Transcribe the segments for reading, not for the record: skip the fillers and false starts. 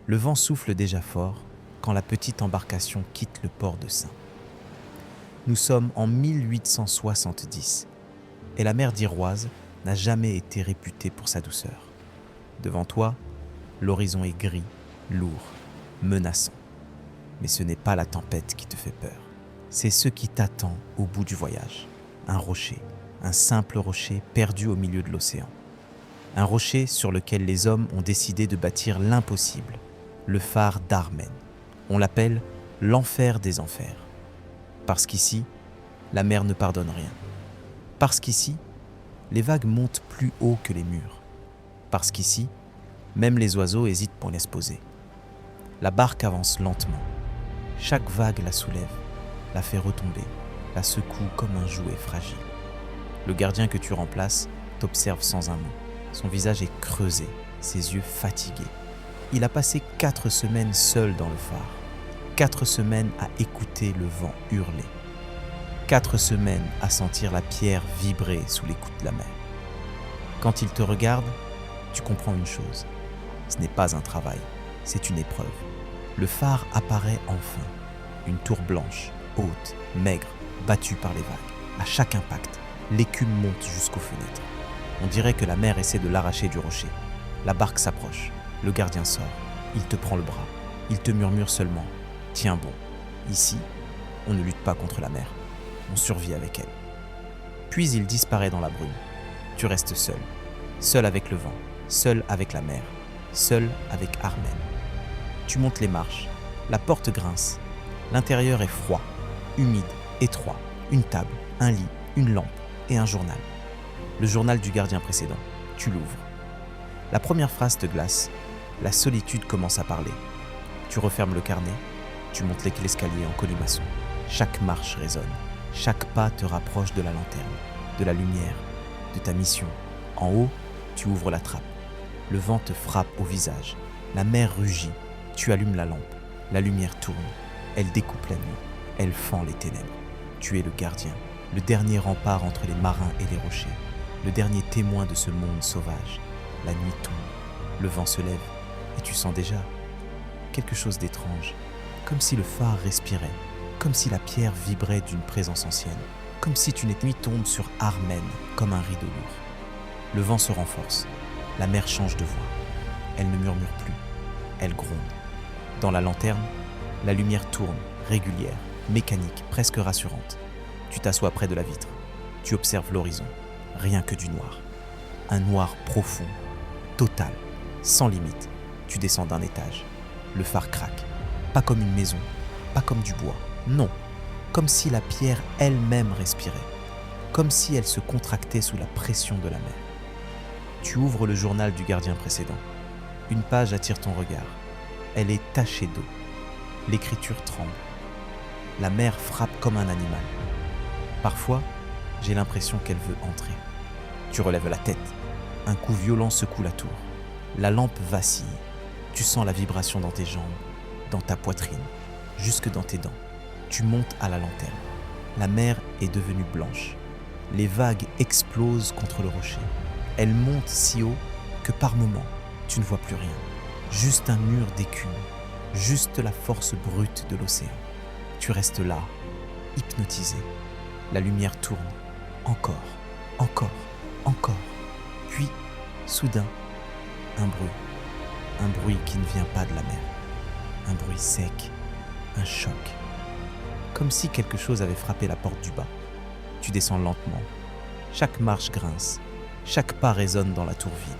Le vent souffle déjà fort quand la petite embarcation quitte le port de Saint. Nous sommes en 1870 et la mer d'Iroise n'a jamais été réputée pour sa douceur. Devant toi, l'horizon est gris, lourd, menaçant. Mais ce n'est pas la tempête qui te fait peur. C'est ce qui t'attend au bout du voyage. Un rocher, un simple rocher perdu au milieu de l'océan. Un rocher sur lequel les hommes ont décidé de bâtir l'impossible, le phare d'Armen. On l'appelle l'enfer des enfers. Parce qu'ici, la mer ne pardonne rien. Parce qu'ici, les vagues montent plus haut que les murs. Parce qu'ici, même les oiseaux hésitent pour les se poser. La barque avance lentement. Chaque vague la soulève, la fait retomber, la secoue comme un jouet fragile. Le gardien que tu remplaces t'observe sans un mot. Son visage est creusé, ses yeux fatigués. Il a passé 4 semaines seul dans le phare. 4 semaines à écouter le vent hurler. 4 semaines à sentir la pierre vibrer sous les coups de la mer. Quand il te regarde, tu comprends une chose. Ce n'est pas un travail, c'est une épreuve. Le phare apparaît enfin. Une tour blanche, haute, maigre, battue par les vagues. À chaque impact, l'écume monte jusqu'aux fenêtres. On dirait que la mer essaie de l'arracher du rocher. La barque s'approche. Le gardien sort. Il te prend le bras. Il te murmure seulement « Tiens bon, ici, on ne lutte pas contre la mer. On survit avec elle. » Puis il disparaît dans la brume. Tu restes seul. Seul avec le vent. Seul avec la mer. Seul avec Armen. Tu montes les marches. La porte grince. L'intérieur est froid, humide, étroit. Une table, un lit, une lampe et un journal. Le journal du gardien précédent. Tu l'ouvres. La première phrase te glace. La solitude commence à parler. Tu refermes le carnet. Tu montes l'escalier en colimaçon. Chaque marche résonne. Chaque pas te rapproche de la lanterne, de la lumière, de ta mission. En haut, tu ouvres la trappe. Le vent te frappe au visage. La mer rugit. Tu allumes la lampe. La lumière tourne. Elle découpe la nuit. Elle fend les ténèbres. Tu es le gardien, le dernier rempart entre les marins et les rochers, le dernier témoin de ce monde sauvage. La nuit tombe, le vent se lève, et tu sens déjà quelque chose d'étrange, comme si le phare respirait, comme si la pierre vibrait d'une présence ancienne, comme si une nuit tombe sur Armen comme un rideau lourd. Le vent se renforce, la mer change de voix. Elle ne murmure plus, elle gronde. Dans la lanterne, la lumière tourne, régulière, mécanique, presque rassurante. Tu t'assois près de la vitre. Tu observes l'horizon. Rien que du noir. Un noir profond, total, sans limite. Tu descends d'un étage. Le phare craque. Pas comme une maison, pas comme du bois. Non, comme si la pierre elle-même respirait. Comme si elle se contractait sous la pression de la mer. Tu ouvres le journal du gardien précédent. Une page attire ton regard. Elle est tachée d'eau. L'écriture tremble. La mer frappe comme un animal. Parfois, j'ai l'impression qu'elle veut entrer. Tu relèves la tête. Un coup violent secoue la tour. La lampe vacille. Tu sens la vibration dans tes jambes, dans ta poitrine, jusque dans tes dents. Tu montes à la lanterne. La mer est devenue blanche. Les vagues explosent contre le rocher. Elles montent si haut que par moments, tu ne vois plus rien. Juste un mur d'écume. Juste la force brute de l'océan. Tu restes là, hypnotisé. La lumière tourne. Encore, encore, encore. Puis, soudain, un bruit. Un bruit qui ne vient pas de la mer. Un bruit sec. Un choc. Comme si quelque chose avait frappé la porte du bas. Tu descends lentement. Chaque marche grince. Chaque pas résonne dans la tour vide.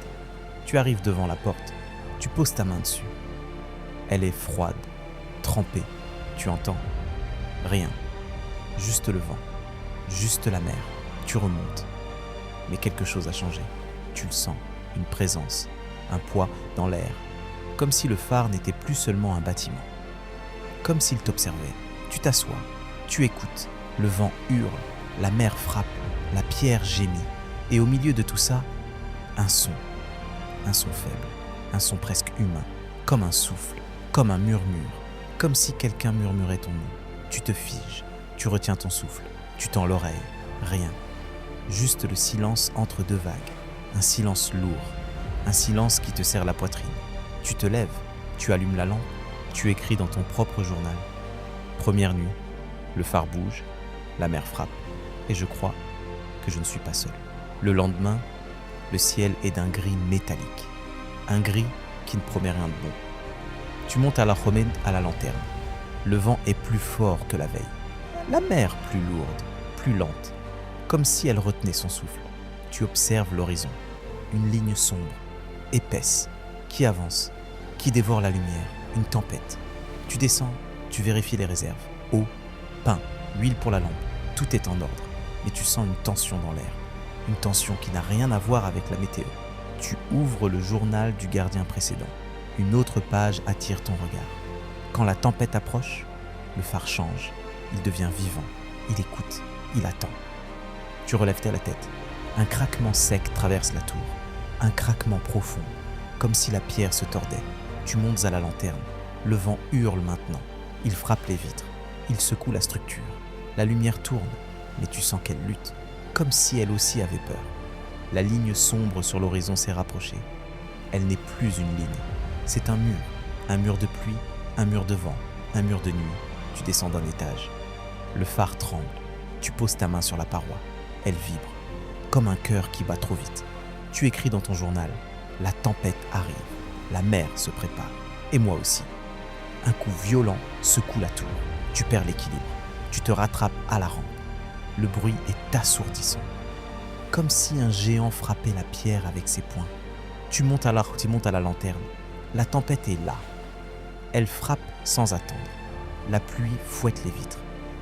Tu arrives devant la porte. Tu poses ta main dessus. Elle est froide, trempée. Tu entends ? Rien. Juste le vent. Juste la mer. Tu remontes. Mais quelque chose a changé. Tu le sens. Une présence. Un poids dans l'air. Comme si le phare n'était plus seulement un bâtiment. Comme s'il t'observait. Tu t'assois. Tu écoutes. Le vent hurle. La mer frappe. La pierre gémit. Et au milieu de tout ça, un son. Un son faible. Un son presque humain. Comme un souffle. Comme un murmure. Comme si quelqu'un murmurait ton nom. Tu te figes. Tu retiens ton souffle. Tu tends l'oreille. Rien. Juste le silence entre deux vagues. Un silence lourd. Un silence qui te serre la poitrine. Tu te lèves. Tu allumes la lampe, tu écris dans ton propre journal. Première nuit, le phare bouge, la mer frappe, et je crois que je ne suis pas seul. Le lendemain, le ciel est d'un gris métallique, un gris qui ne promet rien de bon. Tu montes à la Jomén à la lanterne. Le vent est plus fort que la veille. La mer plus lourde, plus lente, comme si elle retenait son souffle. Tu observes l'horizon, une ligne sombre, épaisse, qui avance, qui dévore la lumière, une tempête. Tu descends, tu vérifies les réserves. Eau, pain, huile pour la lampe, tout est en ordre. Mais tu sens une tension dans l'air, une tension qui n'a rien à voir avec la météo. Tu ouvres le journal du gardien précédent. Une autre page attire ton regard. Quand la tempête approche, le phare change, il devient vivant, il écoute, il attend. Tu relèves la tête. Un craquement sec traverse la tour, un craquement profond, comme si la pierre se tordait. Tu montes à la lanterne. Le vent hurle maintenant. Il frappe les vitres. Il secoue la structure. La lumière tourne, mais tu sens qu'elle lutte, comme si elle aussi avait peur. La ligne sombre sur l'horizon s'est rapprochée. Elle n'est plus une ligne. C'est un mur de pluie, un mur de vent, un mur de nuit. Tu descends d'un étage. Le phare tremble. Tu poses ta main sur la paroi. Elle vibre, comme un cœur qui bat trop vite. Tu écris dans ton journal. La tempête arrive. La mer se prépare. Et moi aussi. Un coup violent secoue la tour. Tu perds l'équilibre. Tu te rattrapes à la rampe. Le bruit est assourdissant. Comme si un géant frappait la pierre avec ses poings. Tu montes à la lanterne. La tempête est là. Elle frappe sans attendre. La pluie fouette les vitres.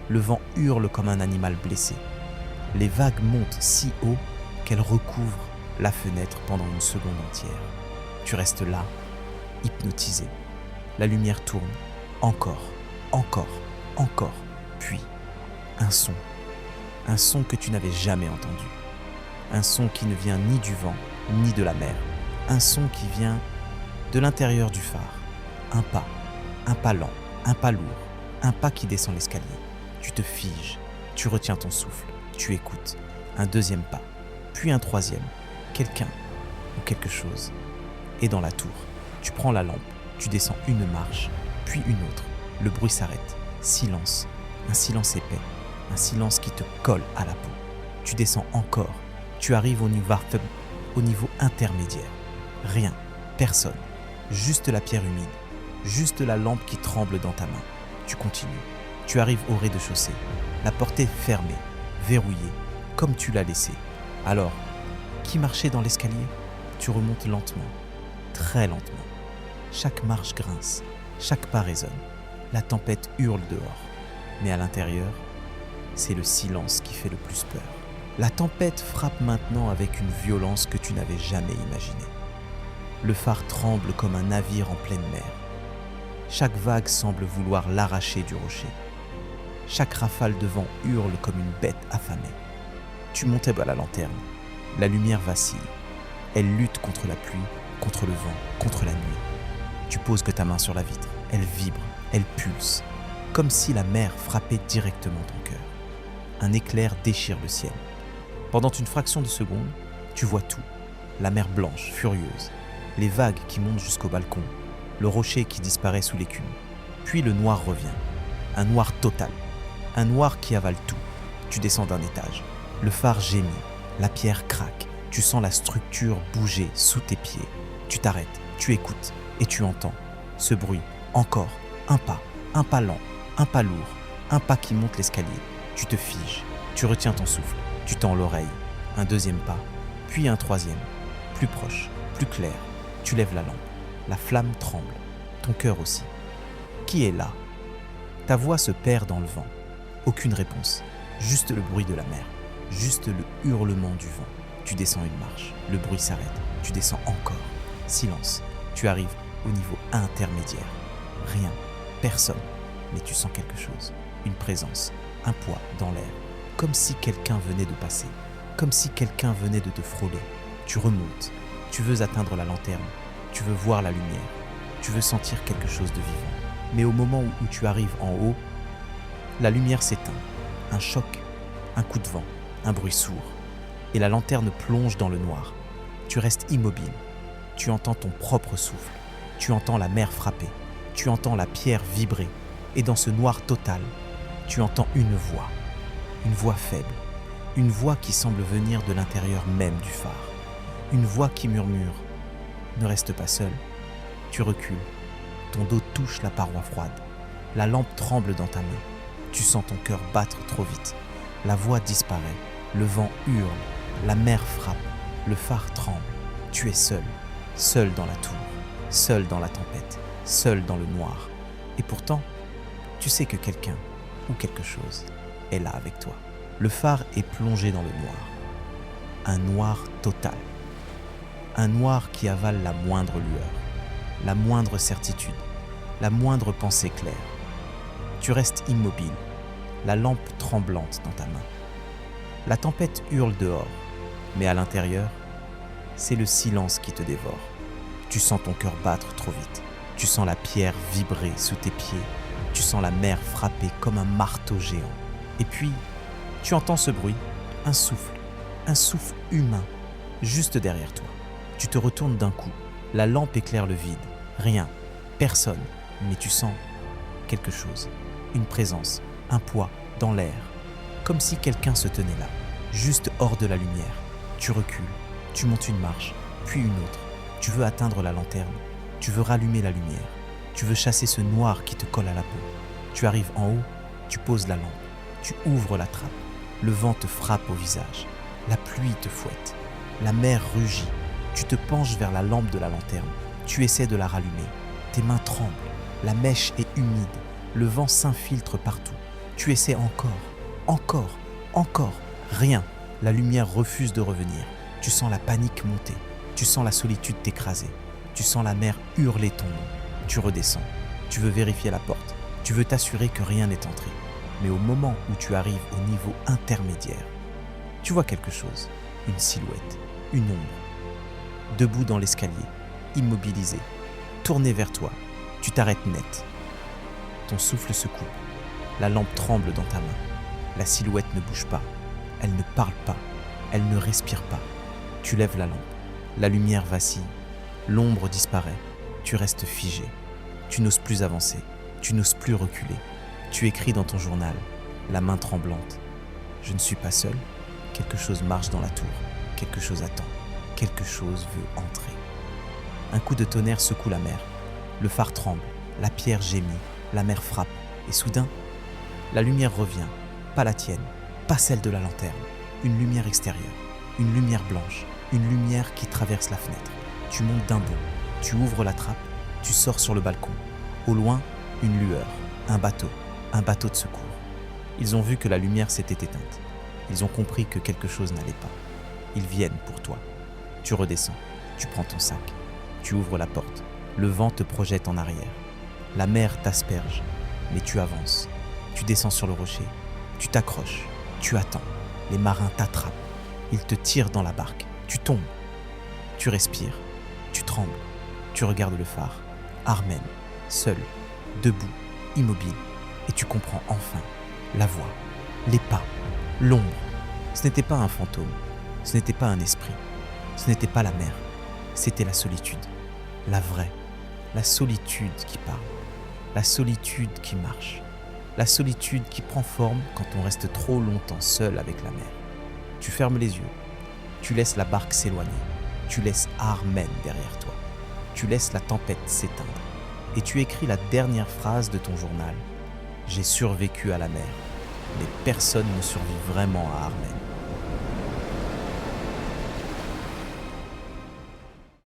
Le vent hurle comme un animal blessé. Les vagues montent si haut qu'elles recouvrent la fenêtre pendant une seconde entière. Tu restes là, hypnotisé. La lumière tourne. Encore, encore, encore. Puis, un son. Un son que tu n'avais jamais entendu. Un son qui ne vient ni du vent, ni de la mer. Un son qui vient de l'intérieur du phare. Un pas lent, un pas lourd, un pas qui descend l'escalier. Tu te figes, tu retiens ton souffle, tu écoutes. Un deuxième pas, puis un troisième. Quelqu'un ou quelque chose est dans la tour. Tu prends la lampe, tu descends une marche, puis une autre. Le bruit s'arrête. Silence, un silence épais, un silence qui te colle à la peau. Tu descends encore, tu arrives au niveau intermédiaire. Rien, personne, juste la pierre humide, juste la lampe qui tremble dans ta main. Tu continues, tu arrives au rez-de-chaussée. La porte est fermée, verrouillée, comme tu l'as laissée. Alors, qui marchait dans l'escalier? Tu remontes lentement, très lentement. Chaque marche grince, chaque pas résonne. La tempête hurle dehors, mais à l'intérieur, c'est le silence qui fait le plus peur. La tempête frappe maintenant avec une violence que tu n'avais jamais imaginée. Le phare tremble comme un navire en pleine mer. Chaque vague semble vouloir l'arracher du rocher. Chaque rafale de vent hurle comme une bête affamée. Tu montes à la lanterne. La lumière vacille. Elle lutte contre la pluie, contre le vent, contre la nuit. Tu poses que ta main sur la vitre. Elle vibre, elle pulse, comme si la mer frappait directement ton cœur. Un éclair déchire le ciel. Pendant une fraction de seconde, tu vois tout. La mer blanche, furieuse, les vagues qui montent jusqu'au balcon, le rocher qui disparaît sous l'écume. Puis le noir revient. Un noir total. Un noir qui avale tout. Tu descends d'un étage. Le phare gémit. La pierre craque. Tu sens la structure bouger sous tes pieds. Tu t'arrêtes. Tu écoutes. Et tu entends ce bruit. Encore. Un pas lent. Un pas lourd. Un pas qui monte l'escalier. Tu te figes. Tu retiens ton souffle. Tu tends l'oreille. Un deuxième pas. Puis un troisième. Plus proche. Plus clair. Tu lèves la lampe. La flamme tremble. Ton cœur aussi. Qui est là? Ta voix se perd dans le vent. Aucune réponse. Juste le bruit de la mer. Juste le hurlement du vent. Tu descends une marche. Le bruit s'arrête. Tu descends encore. Silence. Tu arrives au niveau intermédiaire. Rien. Personne. Mais tu sens quelque chose. Une présence. Un poids dans l'air. Comme si quelqu'un venait de passer. Comme si quelqu'un venait de te frôler. Tu remontes. Tu veux atteindre la lanterne. Tu veux voir la lumière. Tu veux sentir quelque chose de vivant. Mais au moment où tu arrives en haut, la lumière s'éteint. Un choc, un coup de vent, un bruit sourd. Et la lanterne plonge dans le noir. Tu restes immobile. Tu entends ton propre souffle. Tu entends la mer frapper, tu entends la pierre vibrer, et dans ce noir total, tu entends une voix faible, une voix qui semble venir de l'intérieur même du phare, une voix qui murmure « Ne reste pas seul ». Tu recules, ton dos touche la paroi froide, la lampe tremble dans ta main, tu sens ton cœur battre trop vite, la voix disparaît, le vent hurle, la mer frappe, le phare tremble, tu es seul, seul dans la tour, seul dans la tempête, seul dans le noir. Et pourtant, tu sais que quelqu'un ou quelque chose est là avec toi. Le phare est plongé dans le noir. Un noir total. Un noir qui avale la moindre lueur, la moindre certitude, la moindre pensée claire. Tu restes immobile, la lampe tremblante dans ta main. La tempête hurle dehors, mais à l'intérieur, c'est le silence qui te dévore. Tu sens ton cœur battre trop vite. Tu sens la pierre vibrer sous tes pieds. Tu sens la mer frapper comme un marteau géant. Et puis, tu entends ce bruit, un souffle humain, juste derrière toi. Tu te retournes d'un coup. La lampe éclaire le vide. Rien, personne, mais tu sens quelque chose. Une présence, un poids dans l'air. Comme si quelqu'un se tenait là, juste hors de la lumière. Tu recules, tu montes une marche, puis une autre. Tu veux atteindre la lanterne, tu veux rallumer la lumière, tu veux chasser ce noir qui te colle à la peau. Tu arrives en haut, tu poses la lampe, tu ouvres la trappe. Le vent te frappe au visage, la pluie te fouette, la mer rugit. Tu te penches vers la lampe de la lanterne, tu essaies de la rallumer. Tes mains tremblent, la mèche est humide, le vent s'infiltre partout. Tu essaies encore, rien. La lumière refuse de revenir. Tu sens la panique monter, tu sens la solitude t'écraser, tu sens la mer hurler ton nom. Tu redescends, tu veux vérifier la porte, tu veux t'assurer que rien n'est entré. Mais au moment où tu arrives au niveau intermédiaire, tu vois quelque chose, une silhouette, une ombre. Debout dans l'escalier, immobilisé, tourné vers toi, tu t'arrêtes net. Ton souffle se coupe, la lampe tremble dans ta main. La silhouette ne bouge pas, elle ne parle pas, elle ne respire pas. Tu lèves la lampe, la lumière vacille, l'ombre disparaît, tu restes figé. Tu n'oses plus avancer, tu n'oses plus reculer. Tu écris dans ton journal, la main tremblante. Je ne suis pas seul, quelque chose marche dans la tour, quelque chose attend, quelque chose veut entrer. Un coup de tonnerre secoue la mer, le phare tremble, la pierre gémit, la mer frappe, et soudain, la lumière revient, pas la tienne, pas celle de la lanterne, une lumière extérieure, une lumière blanche, une lumière qui traverse la fenêtre. Tu montes d'un bond, tu ouvres la trappe, tu sors sur le balcon. Au loin, une lueur, un bateau de secours. Ils ont vu que la lumière s'était éteinte. Ils ont compris que quelque chose n'allait pas. Ils viennent pour toi. Tu redescends, tu prends ton sac, tu ouvres la porte. Le vent te projette en arrière. La mer t'asperge, mais tu avances. Tu descends sur le rocher, tu t'accroches, tu attends. Les marins t'attrapent. Ils te tirent dans la barque. Tu tombes. Tu respires. Tu trembles. Tu regardes le phare. Armen, seul, debout, immobile. Et tu comprends enfin la voix, les pas, l'ombre. Ce n'était pas un fantôme. Ce n'était pas un esprit. Ce n'était pas la mer. C'était la solitude. La vraie. La solitude qui parle. La solitude qui marche. La solitude qui prend forme quand on reste trop longtemps seul avec la mer. Tu fermes les yeux. Tu laisses la barque s'éloigner. Tu laisses Armen derrière toi. Tu laisses la tempête s'éteindre. Et tu écris la dernière phrase de ton journal. J'ai survécu à la mer. Mais personne ne survit vraiment à Armen.